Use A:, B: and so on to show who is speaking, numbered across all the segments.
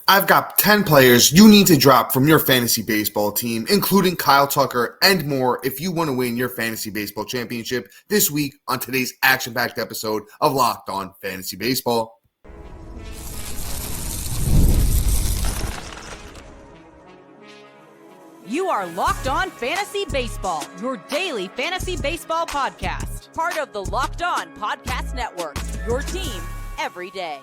A: I've got 10 players you need to drop from your fantasy baseball team, including Kyle Tucker and more, if you want to win your fantasy baseball championship this week on today's action-packed episode of Locked On Fantasy Baseball.
B: You are Locked On Fantasy Baseball, your daily fantasy baseball podcast. Part of the Locked On Podcast Network, your team every day.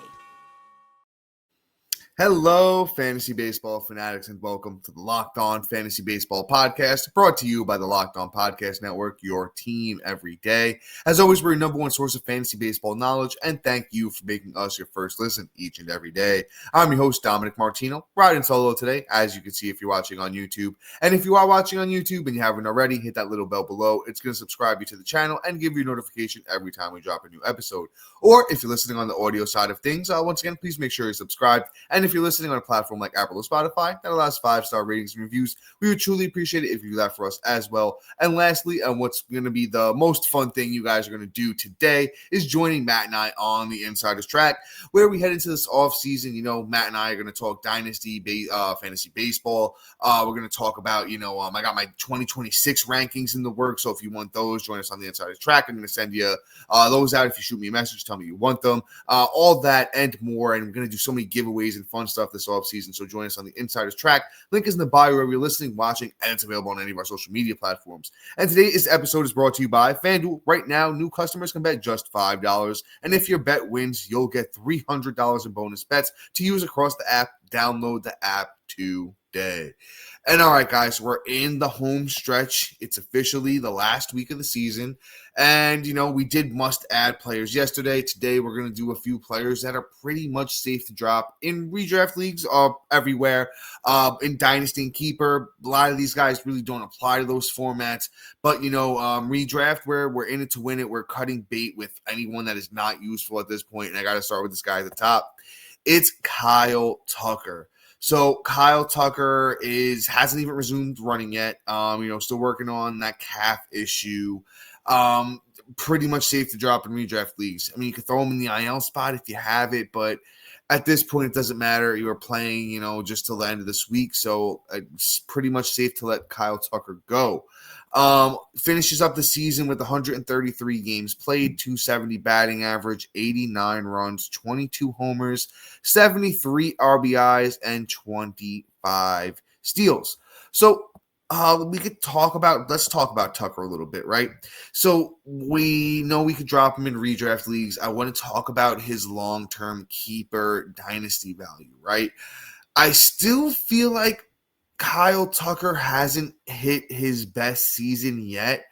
A: Hello, fantasy baseball fanatics, and welcome to the Locked On Fantasy Baseball podcast, brought to you by the Locked On Podcast Network, your team every day. As always, we're your number one source of fantasy baseball knowledge, and thank you for making us your first listen each and every day. I'm your host, Dominick Martino, riding solo today, as you can see if you're watching on YouTube. And if you are watching on YouTube and you haven't already, hit that little bell below. It's going to subscribe you to the channel and give you a notification every time we drop a new episode. Or if you're listening on the audio side of things, once again, please make sure you're subscribed. And if you're listening on a platform like Apple or Spotify that allows 5-star ratings and reviews, we would truly appreciate it if you do that for us as well. And lastly, and what's going to be the most fun thing you guys are going to do today is joining Matt and I on the Insider's Track, where we head into this off season. You know, Matt and I are going to talk Dynasty, fantasy baseball. We're going to talk about, I got my 2026 rankings in the works. So if you want those, join us on the Insider's Track. I'm going to send you those out. If you shoot me a message, tell me you want them. All that and more. And we're going to do so many giveaways and fun stuff this offseason. So join us on the Insider's Track. Link is in the bio wherever you're listening, watching, and it's available on any of our social media platforms. And today's episode is brought to you by FanDuel. Right now, new customers can bet just $5. And if your bet wins, you'll get $300 in bonus bets to use across the app. Download the app today. And all right, guys, we're in the home stretch. It's officially the last week of the season. And, we did must-add players yesterday. Today, we're going to do a few players that are pretty much safe to drop in redraft leagues everywhere. In Dynasty and Keeper, a lot of these guys really don't apply to those formats. But, redraft, where we're in it to win it, we're cutting bait with anyone that is not useful at this point. And I got to start with this guy at the top. It's Kyle Tucker. So Kyle Tucker hasn't even resumed running yet. Still working on that calf issue. Pretty much safe to drop in redraft leagues. I mean, you could throw him in the IL spot if you have it, but at this point, it doesn't matter. You are playing, just till the end of this week, so it's pretty much safe to let Kyle Tucker go. Finishes up the season with 133 games played, 270 batting average, 89 runs, 22 homers, 73 RBIs, and 25 steals. So let's talk about Tucker a little bit, right? So we know we could drop him in redraft leagues. I want to talk about his long-term keeper dynasty value, right? I still feel like Kyle Tucker hasn't hit his best season yet.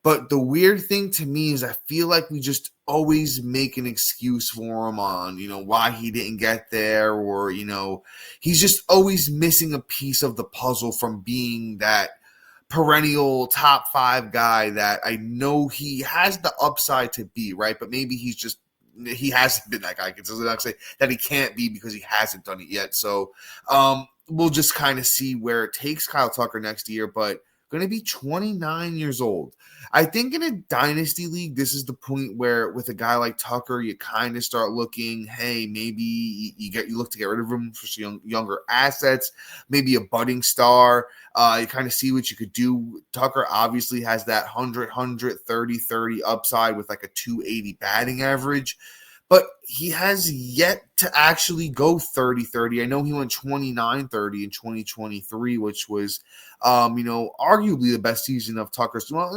A: But the weird thing to me is I feel like we just always make an excuse for him on, why he didn't get there, or, he's just always missing a piece of the puzzle from being that perennial top 5 guy that I know he has the upside to be, right? But maybe he hasn't been that guy. Because I'm not say that he can't be because he hasn't done it yet. So we'll just kind of see where it takes Kyle Tucker next year, but going to be 29 years old. I think in a dynasty league, this is the point where with a guy like Tucker, you kind of start looking, hey, maybe you look to get rid of him for some younger assets, maybe a budding star. You kind of see what you could do. Tucker obviously has that 130 upside with like a 280 batting average. But he has yet to actually go 30-30. I know he went 29-30 in 2023, which was, arguably the best season of Tucker's. Well,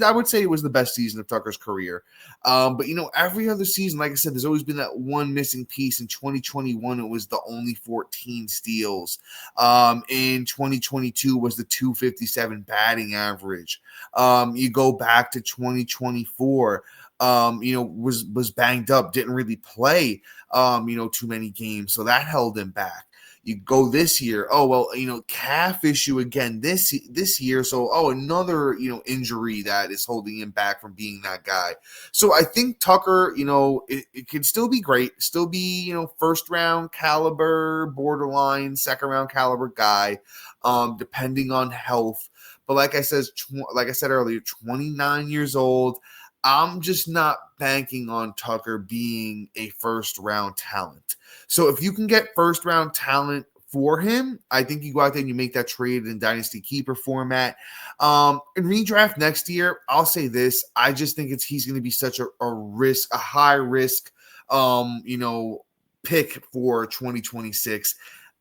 A: I would say it was the best season of Tucker's career. But, every other season, like I said, there's always been that one missing piece. In 2021, it was the only 14 steals. In 2022 was the 257 batting average. You go back to 2024. Was banged up, didn't really play, too many games. So that held him back. You go this year, calf issue again this year. So, another, injury that is holding him back from being that guy. So I think Tucker, it can still be great, still be, first round caliber, borderline second round caliber guy, depending on health. But like I said earlier, 29 years old. I'm just not banking on Tucker being a first-round talent. So if you can get first-round talent for him, I think you go out there and you make that trade in Dynasty Keeper format. In redraft next year, I'll say this. I just think he's going to be such a high-risk, pick for 2026.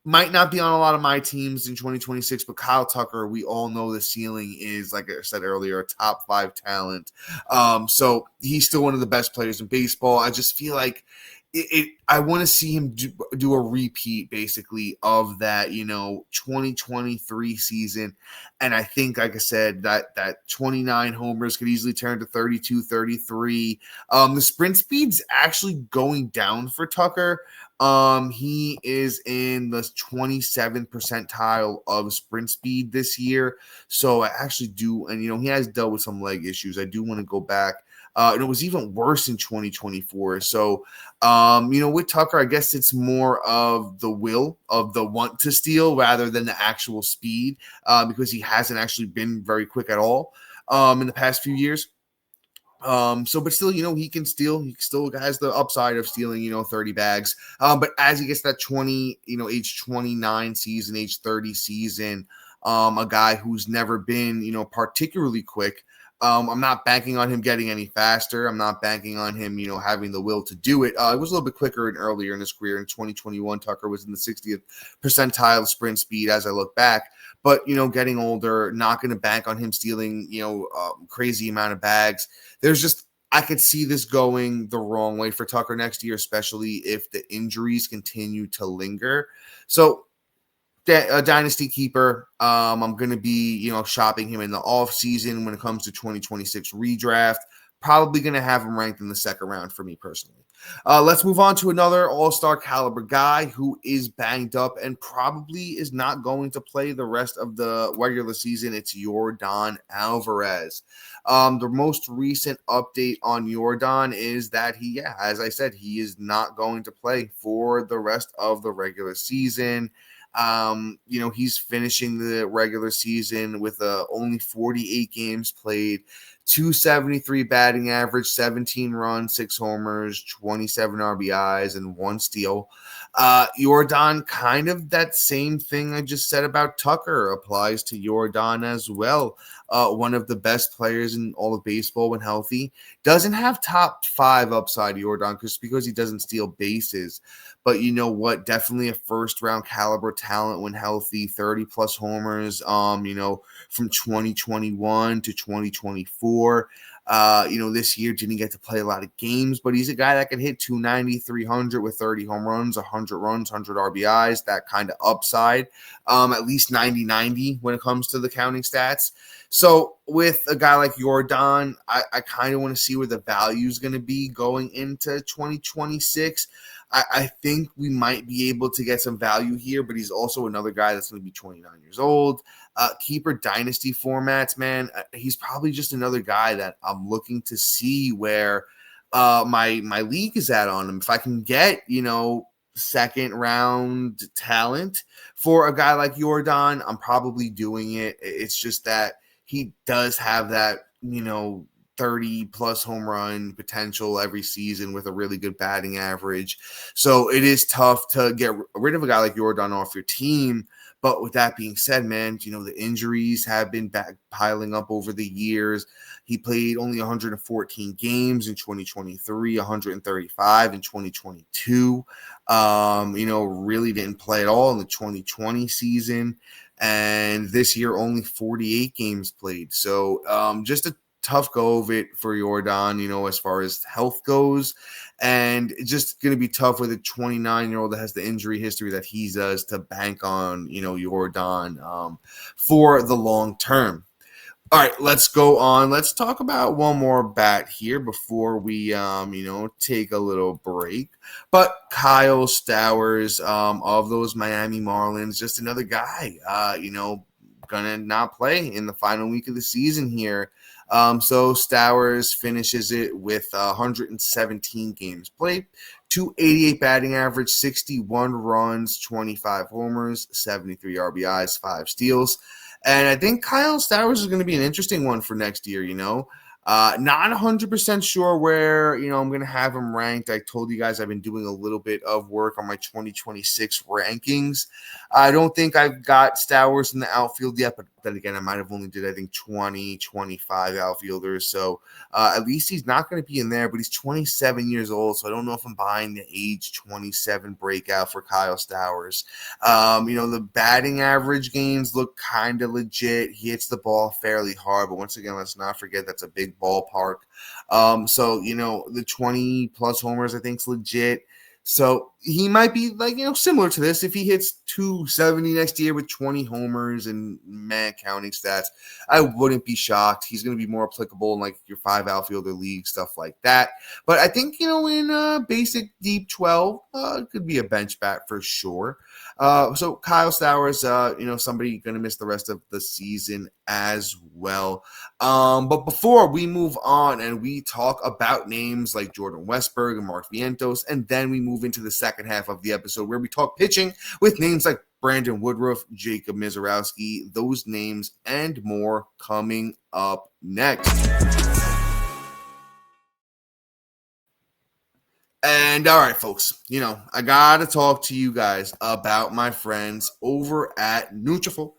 A: Might not be on a lot of my teams in 2026, but Kyle Tucker, we all know the ceiling is, like I said earlier, a top 5 talent. So he's still one of the best players in baseball. I just feel like I want to see him do a repeat, basically, of that, 2023 season. And I think, like I said, that 29 homers could easily turn to 32, 33. The sprint speed's actually going down for Tucker. He is in the 27th percentile of sprint speed this year. So I actually do, and he has dealt with some leg issues. I do want to go back. And it was even worse in 2024. So, with Tucker, I guess it's more of the want to steal rather than the actual speed, because he hasn't actually been very quick at all in the past few years. But still, he can steal. He still has the upside of stealing, 30 bags. But as he gets that age 29 season, age 30 season, a guy who's never been, particularly quick. I'm not banking on him getting any faster. I'm not banking on him, having the will to do it. It was a little bit quicker and earlier in his career. In 2021, Tucker was in the 60th percentile of sprint speed as I look back. But, getting older, not going to bank on him stealing, crazy amount of bags. I could see this going the wrong way for Tucker next year, especially if the injuries continue to linger. So, a Dynasty Keeper, I'm going to be, shopping him in the off season when it comes to 2026 redraft. Probably going to have him ranked in the second round for me personally. Let's move on to another all-star caliber guy who is banged up and probably is not going to play the rest of the regular season. It's Yordan Alvarez. The most recent update on Yordan is that as I said, he is not going to play for the rest of the regular season. He's finishing the regular season with only 48 games played, 273 batting average, 17 runs, 6 homers, 27 RBIs, and 1 steal. Yordan, kind of that same thing I just said about Tucker applies to Yordan as well. One of the best players in all of baseball when healthy. Doesn't have top 5 upside, Yordan, because he doesn't steal bases. But you know what? Definitely a first-round caliber talent when healthy. 30-plus homers, from 2021 to 2024. This year didn't get to play a lot of games, but he's a guy that can hit 290, 300 with 30 home runs, 100 runs, 100 RBIs, that kind of upside, at least 90-90 when it comes to the counting stats. So with a guy like Yordan, I kind of want to see where the value is going to be going into 2026. I think we might be able to get some value here, but he's also another guy that's going to be 29 years old. Keeper dynasty formats, man, he's probably just another guy that I'm looking to see where my league is at on him. If I can get, second round talent for a guy like Yordan, I'm probably doing it. It's just that he does have that, 30-plus home run potential every season with a really good batting average. So it is tough to get rid of a guy like Yordan off your team. But with that being said, man, the injuries have been piling up over the years. He played only 114 games in 2023, 135 in 2022. Really didn't play at all in the 2020 season. And this year, only 48 games played. So just a tough go of it for Yordan, as far as health goes. And it's just going to be tough with a 29-year-old that has the injury history that he does to bank on, Yordan for the long term. All right, let's go on. Let's talk about one more bat here before we, take a little break. But Kyle Stowers of those Miami Marlins, just another guy, gonna not play in the final week of the season here. So Stowers finishes it with 117 games played, 288 batting average, 61 runs, 25 homers, 73 RBIs, 5 steals. And I think Kyle Stowers is going to be an interesting one for next year, Not 100% sure where, I'm going to have him ranked. I told you guys I've been doing a little bit of work on my 2026 rankings. I don't think I've got Stowers in the outfield yet, but then again, I might have only did, I think, 25 outfielders. So at least he's not going to be in there, but he's 27 years old. So I don't know if I'm buying the age 27 breakout for Kyle Stowers. The batting average gains look kind of legit. He hits the ball fairly hard, but once again, let's not forget that's a big ballpark. The 20 plus homers, I think, is legit. So he might be similar to this. If he hits 270 next year with 20 homers and counting stats, I wouldn't be shocked. He's going to be more applicable in your 5 outfielder league, stuff like that. But I think, in basic deep 12, it could be a bench bat for sure. So Kyle Stowers, somebody going to miss the rest of the season as well. But before we move on and we talk about names like Jordan Westburg and Mark Vientos, and then we move into the second half of the episode where we talk pitching with names like Brandon Woodruff, Jacob Misiorowski, those names and more coming up next. And all right, folks, I got to talk to you guys about my friends over at Nutrafol.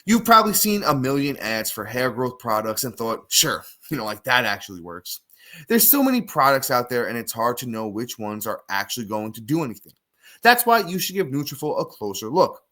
A: You've probably seen a million ads for hair growth products and thought, sure, that actually works. There's so many products out there and it's hard to know which ones are actually going to do anything. That's why you should give Nutrafol a closer look.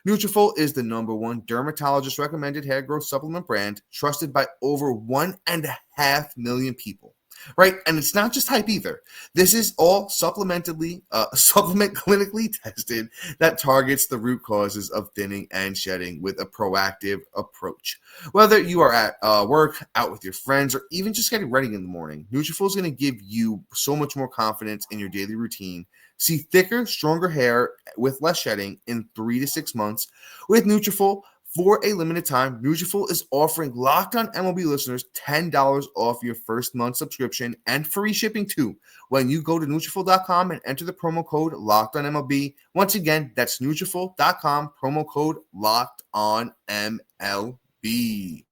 A: Nutrafol is the #1 dermatologist recommended hair growth supplement brand trusted by over 1.5 million people. Right, and it's not just hype either. This is all supplement clinically tested that targets the root causes of thinning and shedding with a proactive approach. Whether you are at work, out with your friends, or even just getting ready in the morning, Nutrafol is going to give you so much more confidence in your daily routine. See thicker, stronger hair with less shedding in 3 to 6 months with Nutrafol. For a limited time, Nutrafol is offering Locked On MLB listeners $10 off your first month subscription and free shipping too when you go to Nutrafol.com and enter the promo code Locked On MLB. Once again, that's Nutrafol.com, promo code Locked On MLB.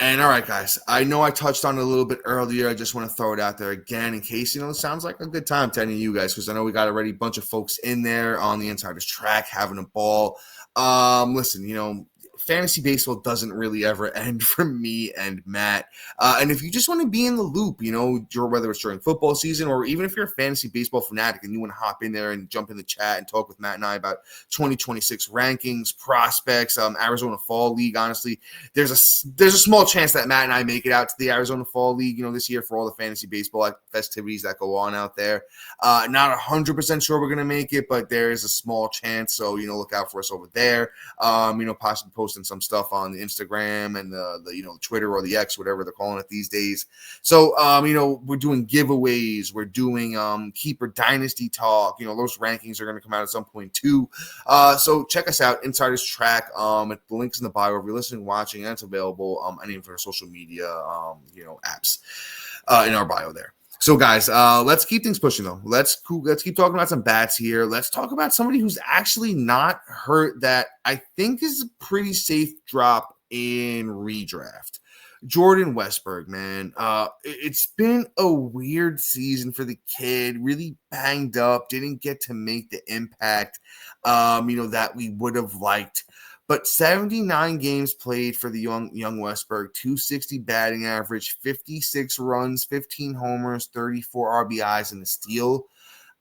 A: And all right, guys, I know I touched on it a little bit earlier. I just want to throw it out there again in case, it sounds like a good time to any of you guys, because I know we got already a bunch of folks in there on the Insider's Track having a ball. Listen, fantasy baseball doesn't really ever end for me and Matt. And if you just want to be in the loop, whether it's during football season or even if you're a fantasy baseball fanatic and you want to hop in there and jump in the chat and talk with Matt and I about 2026 rankings, prospects, Arizona Fall League, honestly, there's a small chance that Matt and I make it out to the Arizona Fall League, this year for all the fantasy baseball festivities that go on out there. Not 100% sure we're going to make it, but there is a small chance. So, look out for us over there. Possibly posting some stuff on the Instagram and the Twitter or the X, whatever they're calling it these days. So, we're doing giveaways. We're doing Keeper Dynasty talk. Those rankings are going to come out at some point too. So check us out, Insider's Track. The link's in the bio. If you're listening, watching, and it's available any of our social media, apps in our bio there. So, guys, let's keep things pushing, though. Let's keep talking about some bats here. Let's talk about somebody who's actually not hurt that I think is a pretty safe drop in redraft. Jordan Westburg, man. It's been a weird season for the kid. Really banged up. Didn't get to make the impact, that we would have liked. But 79 games played for the young Westburg, 260 batting average, 56 runs, 15 homers, 34 RBIs, and a steal.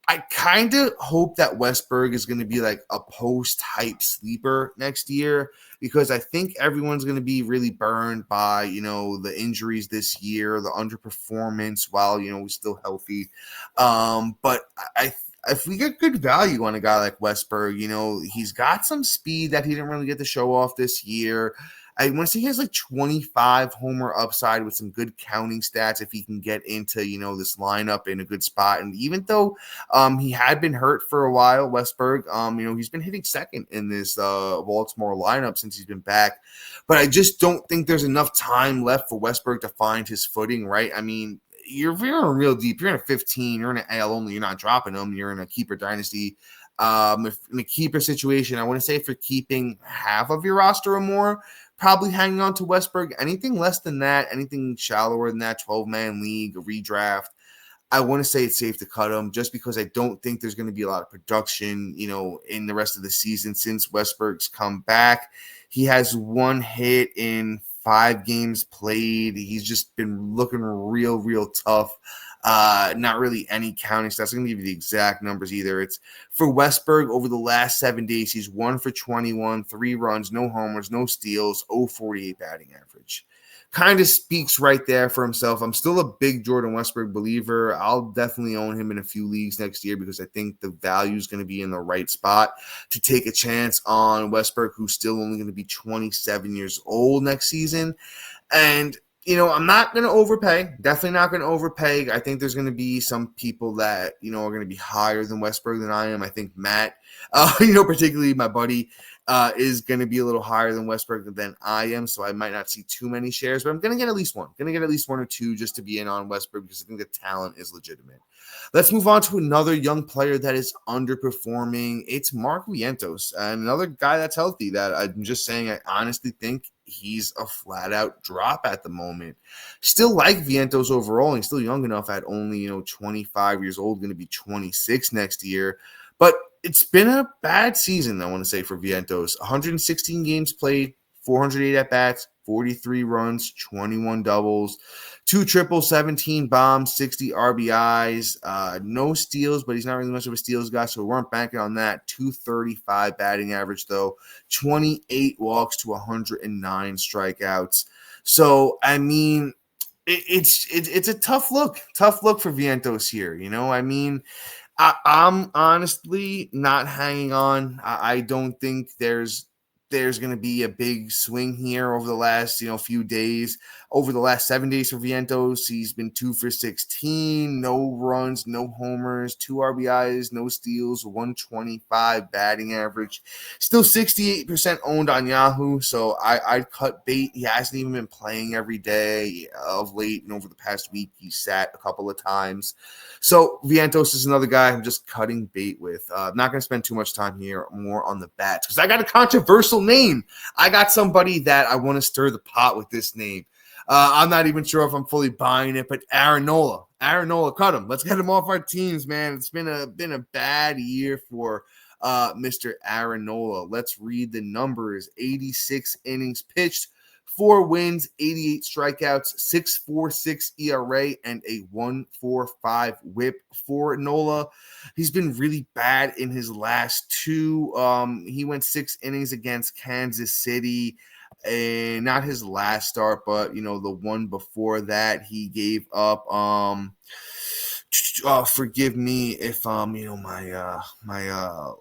A: I kind of hope that Westburg is going to be like a post-hype sleeper next year, because I think everyone's going to be really burned by, the injuries this year, the underperformance while, he's still healthy. But if we get good value on a guy like Westburg, he's got some speed that he didn't really get to show off this year. I want to say he has like 25 homer upside with some good counting stats if he can get into, this lineup in a good spot. And even though he had been hurt for a while, Westburg, he's been hitting second in this Baltimore lineup since he's been back. But I just don't think there's enough time left for Westburg to find his footing, right? I mean, if you're in real deep, you're in a 15, you're in an AL only, you're not dropping them, you're in a keeper dynasty. If in a keeper situation, I want to say for keeping half of your roster or more, probably hanging on to Westburg. Anything less than that, anything shallower than that, 12-man league, a redraft, I want to say it's safe to cut him just because I don't think there's going to be a lot of production, in the rest of the season since Westburg's come back. He has 1 hit in 5 games played. He's just been looking real tough. Not really any counting stats. I'm going to give you the exact numbers either. It's for Westburg over the last 7 days. He's 1 for 21, 3 runs, no homers, no steals, 0.48 batting average. Kind of speaks right there for himself. I'm still a big Jordan Westburg believer. I'll definitely own him in a few leagues next year because I think the value is going to be in the right spot to take a chance on Westburg, who's still only going to be 27 years old next season. And I'm not going to overpay. Definitely not going to overpay. I think there's going to be some people that, are going to be higher than Westburg than I am. I think Matt, particularly my buddy, is going to be a little higher than Westburg than I am. So I might not see too many shares, but I'm going to get at least one. Going to get at least 1 or 2 just to be in on Westburg because I think the talent is legitimate. Let's move on to another young player that is underperforming. It's Mark Vientos, another guy that's healthy that I'm just saying I honestly think he's a flat-out drop at the moment. Still like Vientos overall. He's still young enough at only, 25 years old, going to be 26 next year. But it's been a bad season, I want to say, for Vientos. 116 games played, 408 at-bats, 43 runs, 21 doubles, 2 triples, 17 bombs, 60 RBIs, no steals, but he's not really much of a steals guy, so we weren't banking on that. 235 batting average, though, 28 walks to 109 strikeouts. So, I mean, it's a tough look for Vientos here, I'm honestly not hanging on. I don't think there's going to be a big swing here over the last, few days. Over the last 7 days for Vientos, he's been 2 for 16, no runs, no homers, 2 RBIs, no steals, 125 batting average. Still 68% owned on Yahoo, so I'd cut bait. He hasn't even been playing every day of late, and over the past week, he sat a couple of times. So Vientos is another guy I'm just cutting bait with. I'm not going to spend too much time here, more on the bats, because I got a controversial name. I got somebody that I want to stir the pot with this name. I'm not even sure if I'm fully buying it, but Aaron Nola, cut him. Let's get him off our teams, man. It's been a bad year for Mr. Aaron Nola. Let's read the numbers. 86 innings pitched, 4 wins, 88 strikeouts, 6.46 ERA, and a 1.45 WHIP for Nola. He's been really bad in his last 2. He went 6 innings against Kansas City. And not his last start, but the one before that, he gave up. Forgive me if my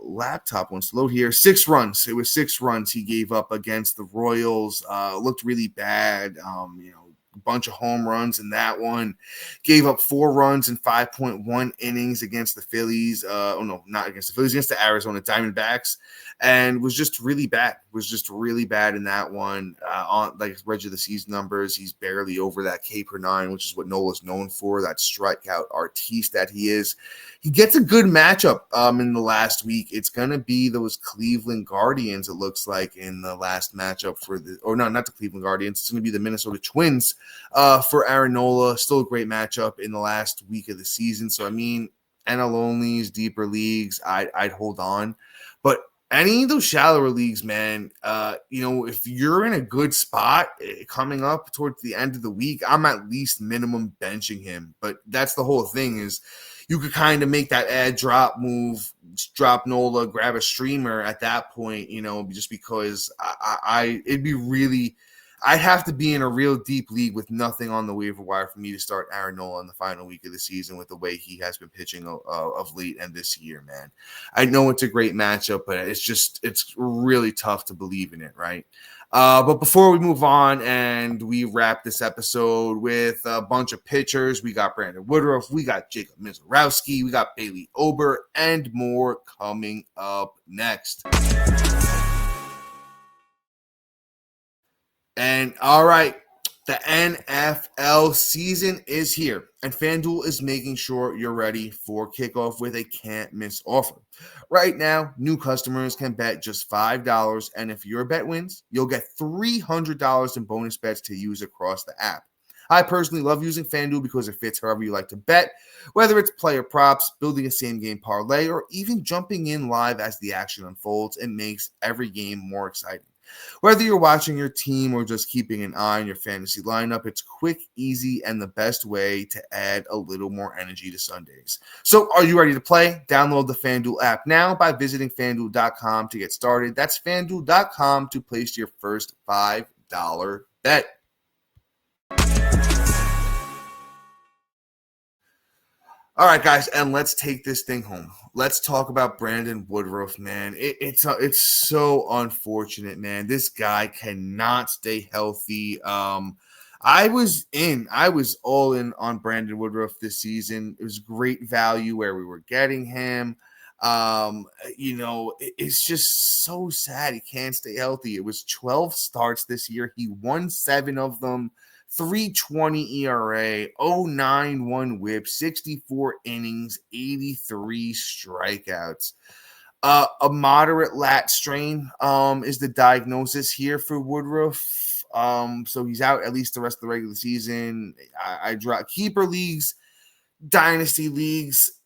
A: laptop wants to load here. 6 runs. It was 6 runs he gave up against the Royals. Looked really bad. A bunch of home runs in that one. Gave up 4 runs in 5.1 innings against the Phillies. Not against the Phillies, against the Arizona Diamondbacks, and was just really bad. In that one. On like reg of the season numbers, he's barely over that K per 9, which is what Nola's known for. That strikeout artiste that he is. He gets a good matchup in the last week. It's gonna be those Cleveland Guardians. It looks like in the last matchup not the Cleveland Guardians. It's gonna be the Minnesota Twins. For Aaron Nola, still a great matchup in the last week of the season. So, I mean, NL onlys, deeper leagues, I'd hold on. But any of those shallower leagues, man, if you're in a good spot coming up towards the end of the week, I'm at least minimum benching him. But that's the whole thing is you could kind of make that add drop move, drop Nola, grab a streamer at that point, just because it'd be really – I'd have to be in a real deep league with nothing on the waiver wire for me to start Aaron Nola in the final week of the season with the way he has been pitching of late and this year, man. I know it's a great matchup, but it's really tough to believe in it, right? But before we move on and we wrap this episode with a bunch of pitchers, we got Brandon Woodruff, we got Jacob Misiorowski, we got Bailey Ober, and more coming up next. And all right, The NFL season is here, and FanDuel is making sure you're ready for kickoff with a can't-miss offer. Right now, new customers can bet just $5, and if your bet wins, you'll get $300 in bonus bets to use across the app. I personally love using FanDuel because it fits however you like to bet, whether it's player props, building a same-game parlay, or even jumping in live as the action unfolds. It makes every game more exciting. Whether you're watching your team or just keeping an eye on your fantasy lineup, it's quick, easy, and the best way to add a little more energy to Sundays. So are you ready to play? Download the FanDuel app now by visiting FanDuel.com to get started. That's FanDuel.com to place your first $5 bet. All right, guys, and let's take this thing home. Let's talk about Brandon Woodruff, man. It's so unfortunate, man. This guy cannot stay healthy. I was all in on Brandon Woodruff this season. It was great value where we were getting him. It's just so sad he can't stay healthy. It was 12 starts this year. He won 7 of them. 3.20 ERA, 0.91 whip, 64 innings, 83 strikeouts. A moderate lat strain is the diagnosis here for Woodruff. So he's out at least the rest of the regular season. I draw keeper leagues, dynasty leagues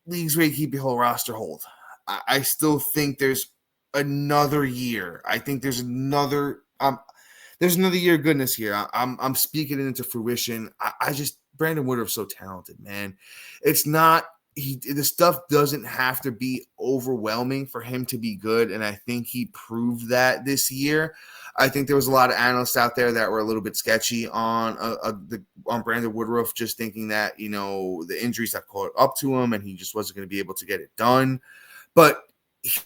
A: where you keep your whole roster hold. I still think there's another year. I think there's another year of goodness here. I'm speaking it into fruition. Brandon Woodruff's so talented, man. It's not the stuff doesn't have to be overwhelming for him to be good, and I think he proved that this year. I think there was a lot of analysts out there that were a little bit sketchy on Brandon Woodruff, just thinking that the injuries have caught up to him and he just wasn't going to be able to get it done. But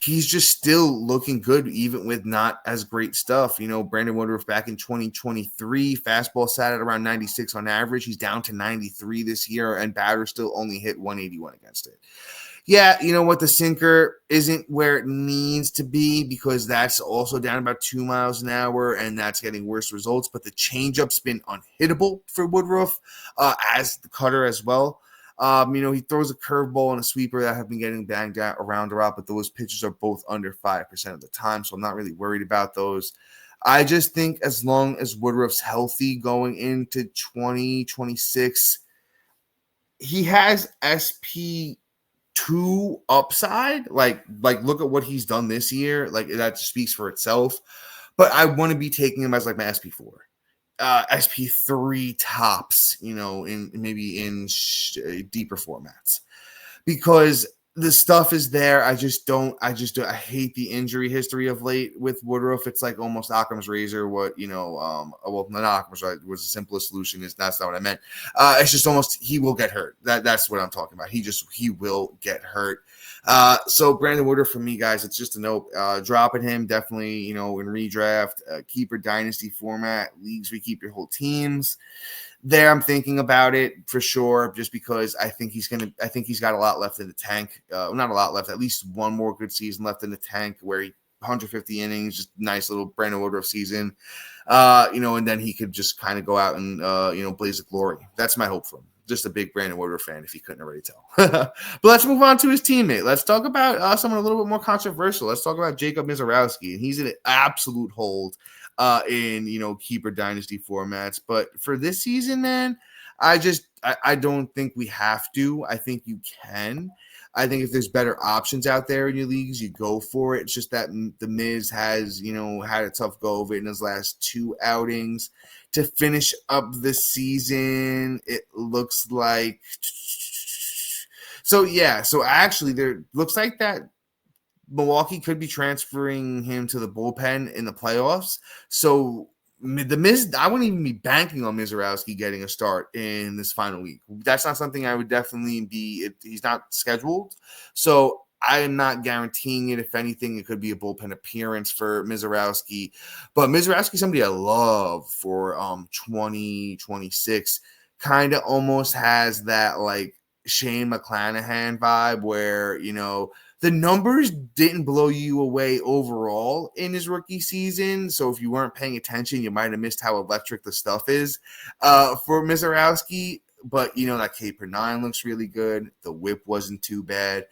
A: he's just still looking good, even with not as great stuff. Brandon Woodruff back in 2023, fastball sat at around 96 on average. He's down to 93 this year, and batter still only hit 181 against it. Yeah, you know what? The sinker isn't where it needs to be because that's also down about 2 miles an hour, and that's getting worse results. But the changeup's been unhittable for Woodruff, as the cutter as well. He throws a curveball and a sweeper that have been getting banged out around a lot, but those pitches are both under 5% of the time, so I'm not really worried about those. I just think as long as Woodruff's healthy going into 2026, he has SP2 upside. Like look at what he's done this year. Like that speaks for itself. But I want to be taking him as like my SP4. SP3 tops, in deeper formats, because the stuff is there. I hate the injury history of late with Woodruff. It's like almost Occam's razor. Not Occam's, right? Was the simplest solution that's not what I meant. It's just almost he will get hurt. That's what I'm talking about. He will get hurt. So Brandon Woodruff for me, guys, it's just a note. Dropping him definitely, in redraft, keeper dynasty format, leagues where you keep your whole teams. There, I'm thinking about it for sure, just because I think he's got a lot left in the tank. Not a lot left, at least one more good season left in the tank where he 150 innings, just nice little Brandon Woodruff season. And then he could just kind of go out and blaze a glory. That's my hope for him. Just a big Brandon Woodruff fan, if you couldn't already tell. But let's move on to his teammate. Let's talk about someone a little bit more controversial. Let's talk about Jacob Misiorowski, and he's an absolute hold in keeper dynasty formats. But for this season, man, I don't think we have to. I think you can. I think if there's better options out there in your leagues, you go for it. It's just that the Miz has had a tough go of it in his last 2 outings. To finish up the season, it looks like so actually there looks like that Milwaukee could be transferring him to the bullpen in the playoffs. So the Miz, I wouldn't even be banking on Misiorowski getting a start in this final week. That's not something I would definitely be. He's not scheduled, so I am not guaranteeing it. If anything, it could be a bullpen appearance for Misiorowski. But Misiorowski, somebody I love for 2026, kind of almost has that like Shane McClanahan vibe where, the numbers didn't blow you away overall in his rookie season. So if you weren't paying attention, you might have missed how electric the stuff is for Misiorowski. But, that K per 9 looks really good. The whip wasn't too bad.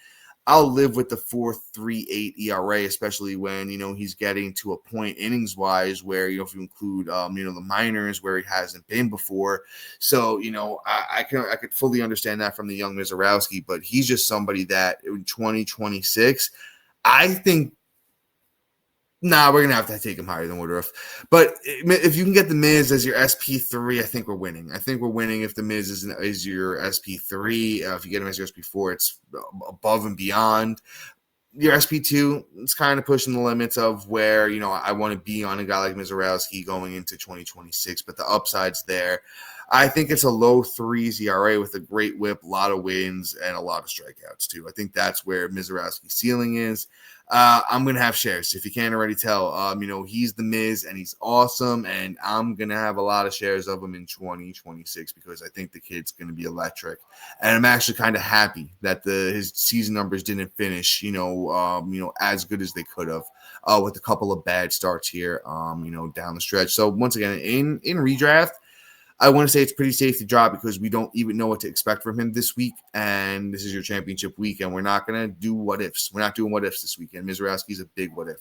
A: I'll live with the 4.38 ERA, especially when, he's getting to a point innings-wise where, if you include, the minors where he hasn't been before. So, I could fully understand that from the young Misiorowski, but he's just somebody that in 2026, I think, we're going to have to take him higher than Woodruff. But if you can get the Miz as your SP3, I think we're winning. I think we're winning if the Miz is your SP3. If you get him as your SP4, it's above and beyond. Your SP2, it's kind of pushing the limits of where, I want to be on a guy like Misiorowski going into 2026, but the upside's there. I think it's a low 3s ERA with a great whip, a lot of wins, and a lot of strikeouts, too. I think that's where Misiorowski's ceiling is. I'm going to have shares. If you can't already tell, he's the Miz and he's awesome. And I'm going to have a lot of shares of him in 2026 because I think the kid's going to be electric. And I'm actually kind of happy that his season numbers didn't finish, as good as they could have with a couple of bad starts here, down the stretch. So once again, in redraft, I want to say it's pretty safe to drop because we don't even know what to expect from him this week. And this is your championship week, and we're not going to do what ifs. We're not doing what ifs this weekend. Misiorowski's a big what if.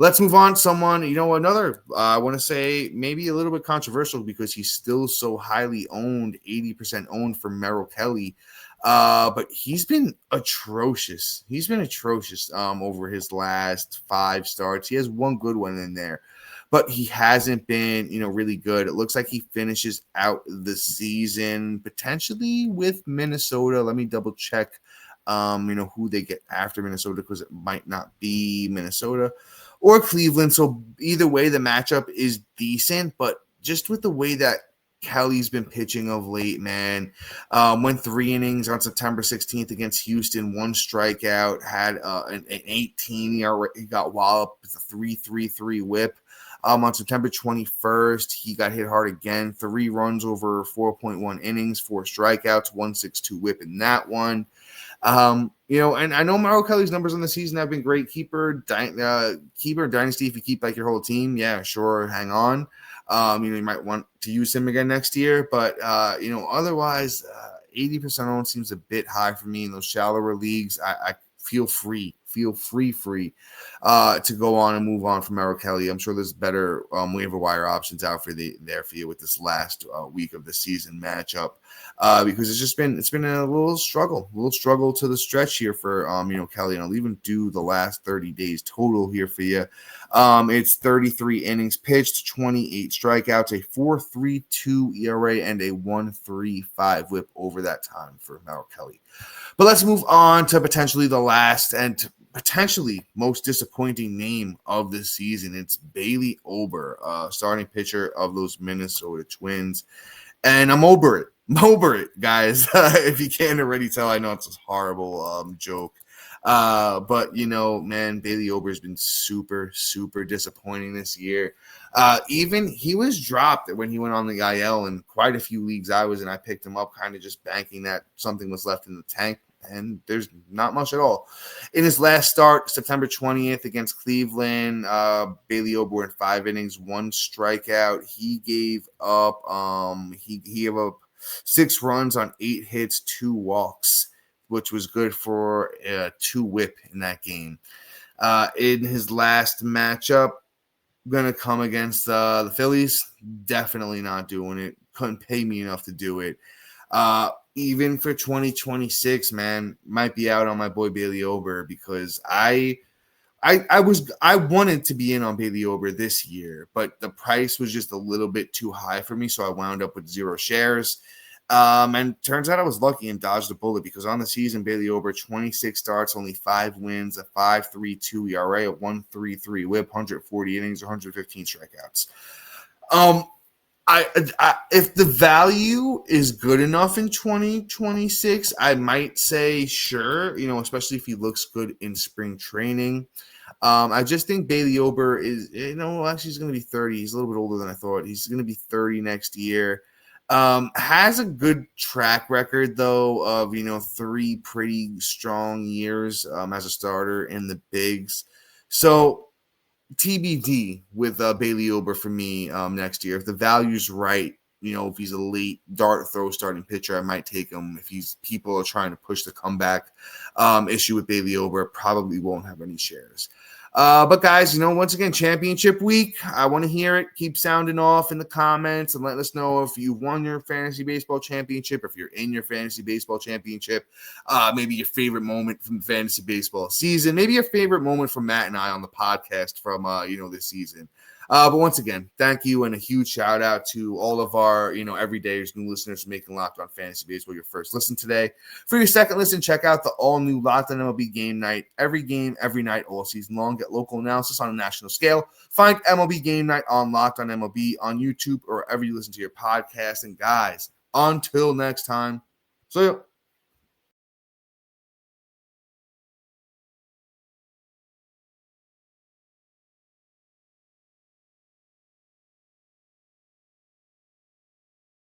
A: Let's move on. Someone, another, I want to say maybe a little bit controversial because he's still so highly owned, 80% owned for Merrill Kelly. But he's been atrocious. Over his last 5 starts. He has one good one in there, but he hasn't been, really good. It looks like he finishes out the season potentially with Minnesota. Let me double check, who they get after Minnesota because it might not be Minnesota or Cleveland. So either way, the matchup is decent, but just with the way that Kelly's been pitching of late, man. Went 3 innings on September 16th against Houston, 1 strikeout, had an 18 ERA. He got walloped with a 3.33 whip. On September 21st, he got hit hard again, 3 runs over 4.1 innings, 4 strikeouts, 1.62 whip in that one. And I know Merrill Kelly's numbers on the season have been great. Keeper Dynasty, if you keep like your whole team, yeah, sure, hang on. You might want to use him again next year, but otherwise, 80% owned seems a bit high for me in those shallower leagues. I feel free to go on and move on from Merrill Kelly. I'm sure there's better waiver wire options out for you with this last week of the season matchup because it's been a little struggle to the stretch here for Kelly, and I'll even do the last 30 days total here for you. It's 33 innings pitched, 28 strikeouts, a 4.32 ERA, and a 1.35 whip over that time for Merrill Kelly. But let's move on to potentially the last and potentially most disappointing name of the season. It's Bailey Ober, starting pitcher of those Minnesota Twins. And I'm over it. I'm over it, guys. If you can't already tell, I know it's a horrible joke. But, man, Bailey Ober has been super, super disappointing this year. Even he was dropped when he went on the IL in quite a few leagues I was in. I picked him up kind of just banking that something was left in the tank. And there's not much at all. In his last start, September 20th against Cleveland, Bailey Ober in 5 innings, 1 strikeout. He gave up 6 runs on 8 hits, 2 walks, which was good for 2 whip in that game. In his last matchup, going to come against the Phillies, definitely not doing it. Couldn't pay me enough to do it. Even for 2026, man, might be out on my boy Bailey Ober because I wanted to be in on Bailey Ober this year, but the price was just a little bit too high for me, so I wound up with 0 shares. And turns out I was lucky and dodged a bullet because on the season, Bailey Ober, 26 starts, only 5 wins, a 5.32 ERA, a 1.33 whip, 140 innings, 115 strikeouts. If the value is good enough in 2026, I might say sure, especially if he looks good in spring training. I just think Bailey Ober is, actually he's going to be 30. He's a little bit older than I thought. He's going to be 30 next year. Has a good track record, though, of, 3 pretty strong years as a starter in the bigs. So TBD with Bailey Ober for me next year. If the value's right, if he's a late dart throw starting pitcher, I might take him. If people are trying to push the comeback issue with Bailey Ober, probably won't have any shares. But guys, once again, championship week. I want to hear it. Keep sounding off in the comments and let us know if you won your fantasy baseball championship, if you're in your fantasy baseball championship, maybe your favorite moment from the fantasy baseball season, maybe your favorite moment from Matt and I on the podcast from, this season. But once again, thank you and a huge shout out to all of our, everydayers, new listeners for making Locked On Fantasy Baseball your first listen today. For your second listen, check out the all-new Locked On MLB Game Night. Every game, every night, all season long. Get local analysis on a national scale. Find MLB Game Night on Locked On MLB on YouTube or wherever you listen to your podcast. And guys, until next time, see ya.